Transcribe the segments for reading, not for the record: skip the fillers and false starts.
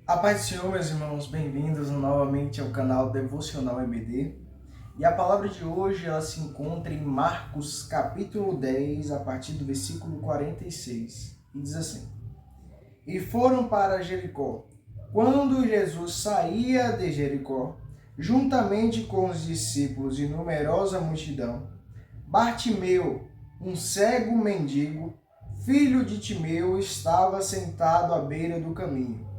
A paz do Senhor, meus irmãos, bem-vindos novamente ao canal Devocional EBD. E a palavra de hoje ela se encontra em Marcos capítulo 10, a partir do versículo 46. E diz assim: E foram para Jericó. Quando Jesus saía de Jericó, juntamente com os discípulos e numerosa multidão, Bartimeu, um cego mendigo, filho de Timeu, estava sentado à beira do caminho.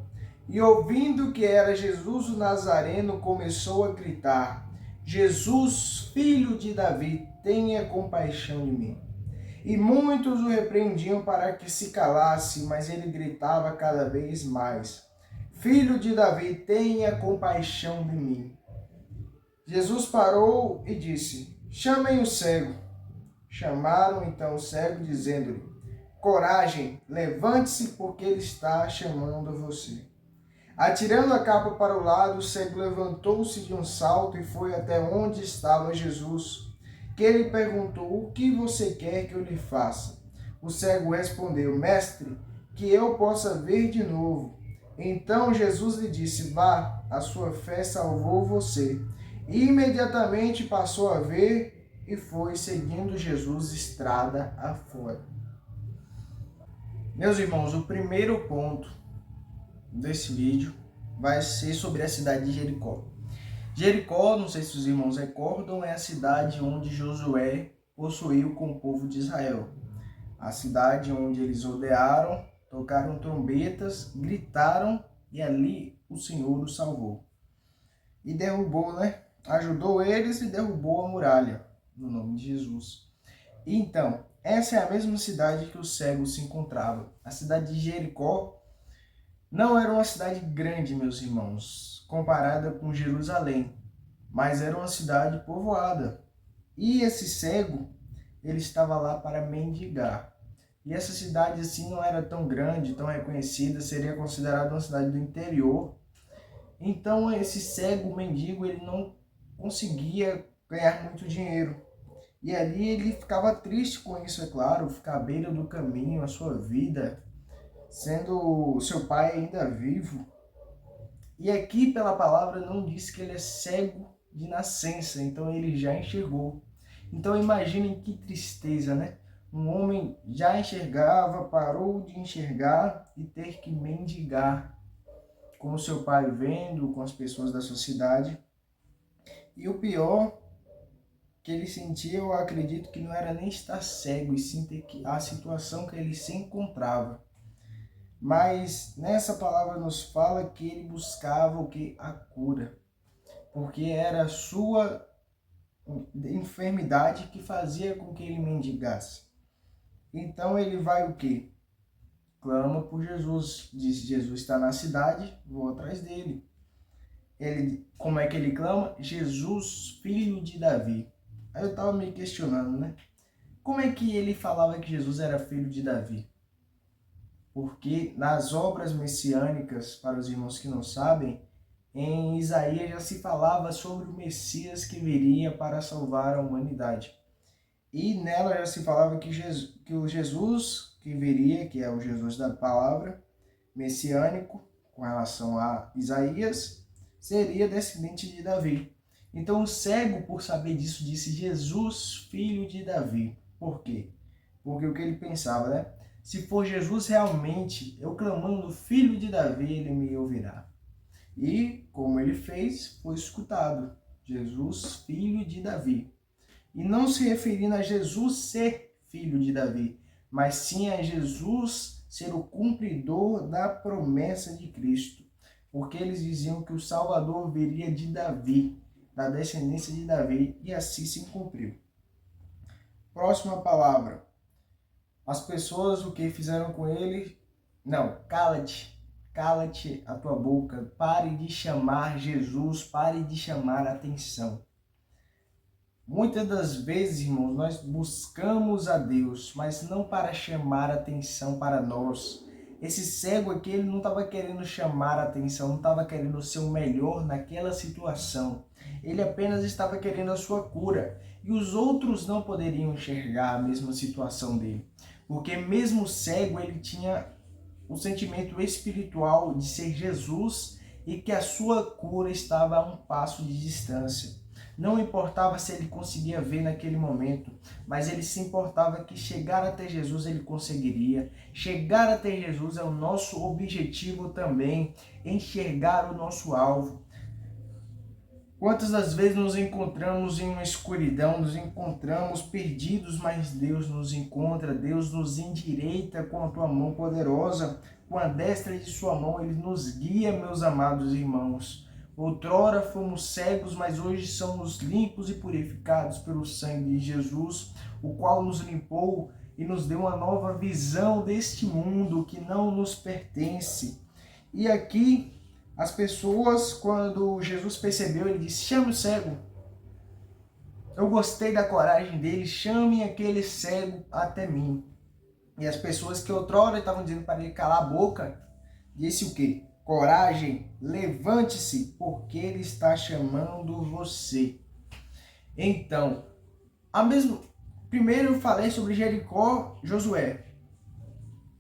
E ouvindo que era Jesus o Nazareno, começou a gritar: Jesus, filho de Davi, tenha compaixão de mim. E muitos o repreendiam para que se calasse, mas ele gritava cada vez mais: Filho de Davi, tenha compaixão de mim. Jesus parou e disse: Chamem o cego. Chamaram então o cego, dizendo-lhe: Coragem, levante-se, porque ele está chamando você. Atirando a capa para o lado, o cego levantou-se de um salto e foi até onde estava Jesus, que lhe perguntou: O que você quer que eu lhe faça? O cego respondeu: Mestre, que eu possa ver de novo. Então Jesus lhe disse: Vá, a sua fé salvou você. E imediatamente passou a ver e foi seguindo Jesus estrada afora. Meus irmãos, o primeiro ponto desse vídeo vai ser sobre a cidade de Jericó. Jericó, não sei se os irmãos recordam, é a cidade onde Josué possuiu com o povo de Israel. A cidade onde eles rodearam, tocaram trombetas, gritaram e ali o Senhor os salvou. E derrubou, Ajudou eles e derrubou a muralha, no nome de Jesus. Então, essa é a mesma cidade que o cego se encontrava. A cidade de Jericó não era uma cidade grande, meus irmãos, comparada com Jerusalém, mas era uma cidade povoada. E esse cego, ele estava lá para mendigar. E essa cidade assim não era tão grande, tão reconhecida, seria considerada uma cidade do interior. Então esse cego mendigo, ele não conseguia ganhar muito dinheiro. E ali ele ficava triste com isso, é claro, ficar à beira do caminho, a sua vida, sendo seu pai ainda vivo. E aqui pela palavra não diz que ele é cego de nascença, então ele já enxergou. Então imaginem que tristeza, né? Um homem já enxergava, parou de enxergar e ter que mendigar, com o seu pai vendo, com as pessoas da sociedade. E o pior que ele sentia, eu acredito que não era nem estar cego, e sim a situação que ele se encontrava. Mas nessa palavra nos fala que ele buscava o que? A cura. Porque era a sua enfermidade que fazia com que ele mendigasse. Então ele vai o quê? Clama por Jesus. Diz: Jesus está na cidade, vou atrás dele. Como é que ele clama? Jesus, filho de Davi. Aí eu estava me questionando, né? Como é que ele falava que Jesus era filho de Davi? Porque nas obras messiânicas, para os irmãos que não sabem, em Isaías já se falava sobre o Messias que viria para salvar a humanidade. E nela já se falava que o Jesus que viria, que é o Jesus da palavra, messiânico, com relação a Isaías, seria descendente de Davi. Então o cego, por saber disso, disse: Jesus, filho de Davi. Por quê? Porque o que ele pensava, né? Se for Jesus realmente, eu clamando filho de Davi, ele me ouvirá. E, como ele fez, foi escutado. Jesus, filho de Davi. E não se referindo a Jesus ser filho de Davi, mas sim a Jesus ser o cumpridor da promessa de Cristo. Porque eles diziam que o Salvador viria de Davi, da descendência de Davi, e assim se cumpriu. Próxima palavra. As pessoas o que fizeram com ele? Não, cala-te. Cala-te a tua boca. Pare de chamar Jesus, pare de chamar a atenção. Muitas das vezes, irmãos, nós buscamos a Deus, mas não para chamar a atenção para nós. Esse cego aqui, ele não estava querendo chamar a atenção, não estava querendo ser o melhor naquela situação. Ele apenas estava querendo a sua cura. E os outros não poderiam enxergar a mesma situação dele. Porque mesmo cego, ele tinha o sentimento espiritual de ser Jesus e que a sua cura estava a um passo de distância. Não importava se ele conseguia ver naquele momento, mas ele se importava que chegar até Jesus ele conseguiria. Chegar até Jesus é o nosso objetivo também, enxergar o nosso alvo. Quantas das vezes nos encontramos em uma escuridão, nos encontramos perdidos, mas Deus nos encontra, Deus nos endireita com a tua mão poderosa, com a destra de sua mão, Ele nos guia, meus amados irmãos. Outrora fomos cegos, mas hoje somos limpos e purificados pelo sangue de Jesus, o qual nos limpou e nos deu uma nova visão deste mundo que não nos pertence. E aqui, as pessoas, quando Jesus percebeu, ele disse, chame o cego. Eu gostei da coragem dele, chame aquele cego até mim. E as pessoas que outrora estavam dizendo para ele calar a boca, disse o quê? Coragem, levante-se, porque ele está chamando você. Então, primeiro eu falei sobre Jericó, Josué.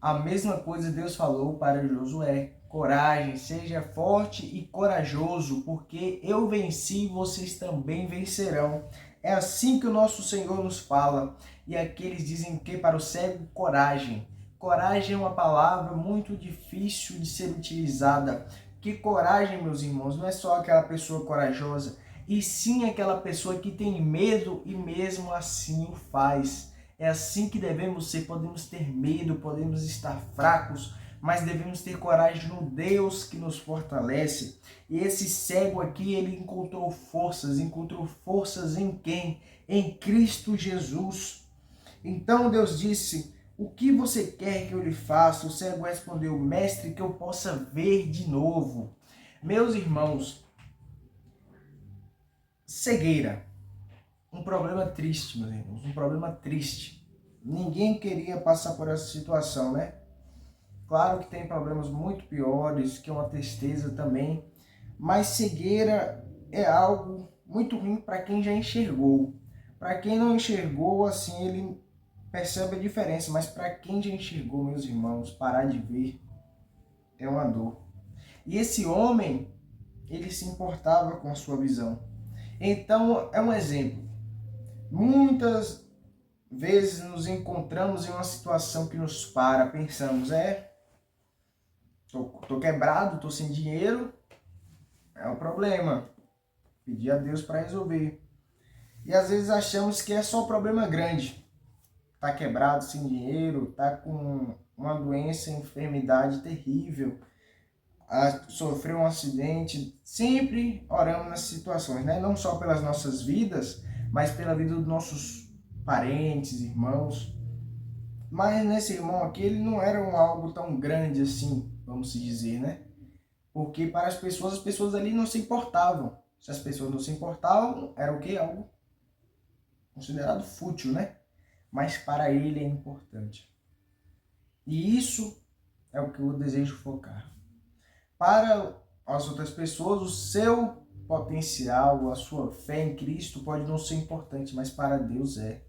A mesma coisa Deus falou para Josué. Coragem, seja forte e corajoso, porque eu venci e vocês também vencerão. É assim que o nosso Senhor nos fala. E aqui eles dizem que para o cego, coragem. Coragem é uma palavra muito difícil de ser utilizada. Que coragem, meus irmãos, não é só aquela pessoa corajosa, e sim aquela pessoa que tem medo e mesmo assim o faz. É assim que devemos ser. Podemos ter medo, podemos estar fracos, mas devemos ter coragem no Deus que nos fortalece. E esse cego aqui, ele encontrou forças em quem? Em Cristo Jesus. Então Deus disse, o que você quer que eu lhe faça? O cego respondeu, mestre, que eu possa ver de novo. Meus irmãos, cegueira, um problema triste, meus irmãos, um problema triste. Ninguém queria passar por essa situação, né? Claro que tem problemas muito piores, que é uma tristeza também, mas cegueira é algo muito ruim para quem já enxergou. Para quem não enxergou, assim, ele percebe a diferença, mas para quem já enxergou, meus irmãos, parar de ver é uma dor. E esse homem, ele se importava com a sua visão. Então, é um exemplo. Muitas vezes nos encontramos em uma situação que nos para, pensamos, tô quebrado, tô sem dinheiro, é um problema. Pedir a Deus para resolver. E às vezes achamos que é só problema grande. Tá quebrado, sem dinheiro, tá com uma doença, enfermidade terrível, sofreu um acidente. Sempre oramos nessas situações, né? Não só pelas nossas vidas, mas pela vida dos nossos parentes, irmãos. Mas nesse irmão aqui, ele não era algo tão grande assim, vamos se dizer, né? Porque para as pessoas ali não se importavam. Se as pessoas não se importavam, era o quê? Algo considerado fútil, né? Mas para ele é importante. E isso é o que eu desejo focar. Para as outras pessoas, o seu potencial, a sua fé em Cristo pode não ser importante, mas para Deus é.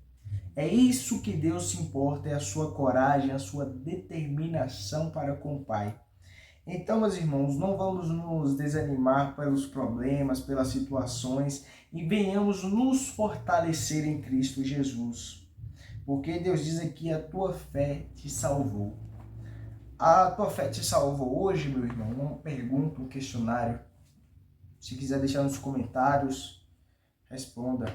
É isso que Deus se importa, é a sua coragem, a sua determinação para com o Pai. Então, meus irmãos, não vamos nos desanimar pelos problemas, pelas situações, e venhamos nos fortalecer em Cristo Jesus. Porque Deus diz aqui, a tua fé te salvou. A tua fé te salvou hoje, meu irmão? Uma pergunta, um questionário. Se quiser deixar nos comentários, responda.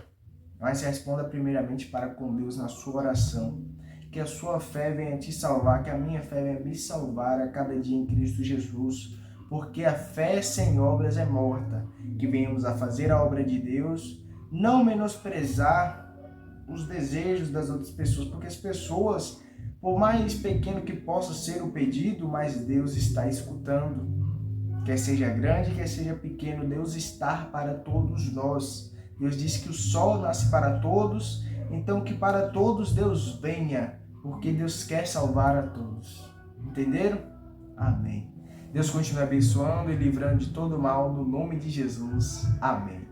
Mas responda primeiramente para com Deus na sua oração. Que a sua fé venha te salvar, que a minha fé venha me salvar a cada dia em Cristo Jesus. Porque a fé sem obras é morta. Que venhamos a fazer a obra de Deus, não menosprezar os desejos das outras pessoas. Porque as pessoas, por mais pequeno que possa ser o pedido, mas Deus está escutando. Quer seja grande, quer seja pequeno, Deus está para todos nós. Deus diz que o sol nasce para todos, então que para todos Deus venha, porque Deus quer salvar a todos. Entenderam? Amém. Deus continue abençoando e livrando de todo mal, no nome de Jesus. Amém.